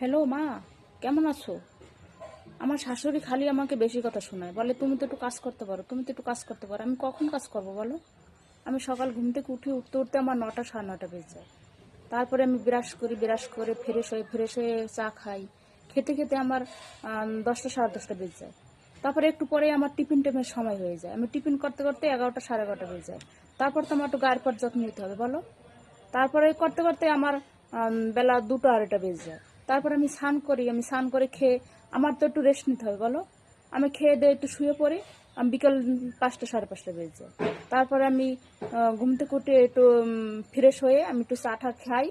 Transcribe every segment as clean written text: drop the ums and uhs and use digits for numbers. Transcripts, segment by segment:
Hello মা, কেমন আছো? আমার শাশুড়ি খালি আমাকে বেশি কথা শোনায়, বলে তুমি তো একটু কাজ করতে পারো, তুমি তো একটু কাজ করতে পারো। আমি কখন কাজ করবো বলো? আমি সকাল ঘুম থেকে উঠতে উঠতে আমার 9টা 9:30 বেজে যায়। তারপরে আমি ব্রাশ করে ফ্রেশ হয়ে চা খাই। খেতে খেতে আমার 10টা 10:30 বেজে যায়। তারপরে একটু পরে আমার টিফিন টাইমের সময় হয়ে যায়। আমি টিফিন করতে করতে 11টা 11:30 বেজে যায়। তারপর তো আমার একটু গায়ের পর যত্ন নিতে হবে বলো। তারপরে করতে করতে আমার বেলা 2টা 2:30 বেজে যায়। তারপরে আমি স্নান করে খেয়ে আমার তো একটু রেস্ট নিতে হবে বলো। আমি খেয়ে দিয়ে একটু শুয়ে পড়ি। আমি বিকেল 5টা 5:30 বেজে যায়। তারপরে আমি ঘুম থেকে উঠে একটু ফ্রেশ হয়ে আমি একটু চা খাই।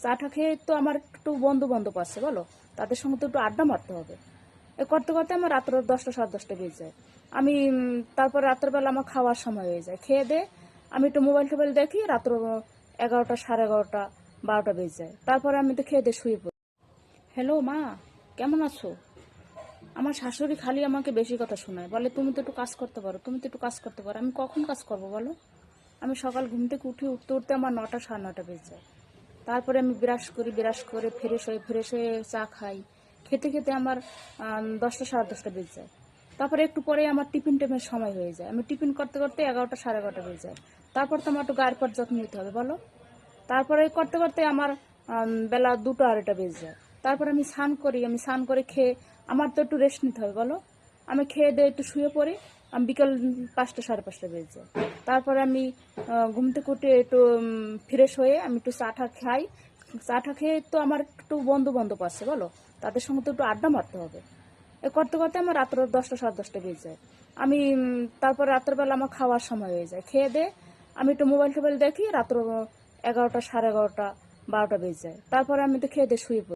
চা খেয়ে তো আমার একটু বন্ধু বান্ধব আছে বলো, তাদের সঙ্গে তো একটু আড্ডা মারতে হবে। এ করতে করতে আমার রাত্র 10টা 10:30 বেজে যায়। আমি তারপর রাত্রবেলা আমার খাওয়ার সময় হয়ে যায়। খেয়ে দিয়ে আমি একটু মোবাইল টোবাইল দেখি। রাত্র 11টা 11:30 12টা বেজে যায়। তারপরে আমি তো খেয়ে দিয়ে শুয়ে পড়ি। হ্যালো মা, কেমন আছো? আমার শাশুড়ি খালি আমাকে বেশি কথা শোনায়, বলে তুমি তো একটু কাজ করতে পারো, তুমি তো একটু কাজ করতে পারো। আমি কখন কাজ করবো বলো? আমি সকাল ঘুম থেকে উঠতে উঠতে আমার 9টা 9:30 বেজে যায়। তারপরে আমি ব্রাশ করে ফ্রেশ হয়ে চা খাই। খেতে খেতে আমার 10টা 10:30 বেজে যায়। তারপরে একটু পরে আমার টিফিন টাইমের সময় হয়ে যায়। আমি টিফিন করতে করতে 11টা 11:30 বেজে যায়। তারপর তো আমার একটু গায়ের পর যত্ন নিতে হবে বলো। তারপরে করতে করতে আমার বেলা 2টা 2:30 বেজে যায়। তারপরে আমি স্নান করে খেয়ে আমার তো একটু রেস্ট নিতে হবে বলো। আমি খেয়ে দিয়ে একটু শুয়ে পড়ি। আমি বিকেল 5টা 5:30 বেজে যায়। তারপরে আমি ঘুম থেকে উঠে একটু ফ্রেশ হয়ে আমি একটু চা খাই। চা খেয়ে তো আমার একটু বন্ধু বান্ধব আছে বলো, তাদের সঙ্গে তো একটু আড্ডা মারতে হবে। এ করতে করতে আমার রাত্র 10টা 10:30 বেজে যায়। আমি তারপর রাত্রবেলা আমার খাওয়ার সময় হয়ে যায়। খেয়ে দিয়ে আমি একটু মোবাইল টোবাইল দেখি। রাত্র 11টা 11:30 12টা বেজে যায়। তারপরে আমি তো খেয়ে দিয়ে শুয়ে পড়ি।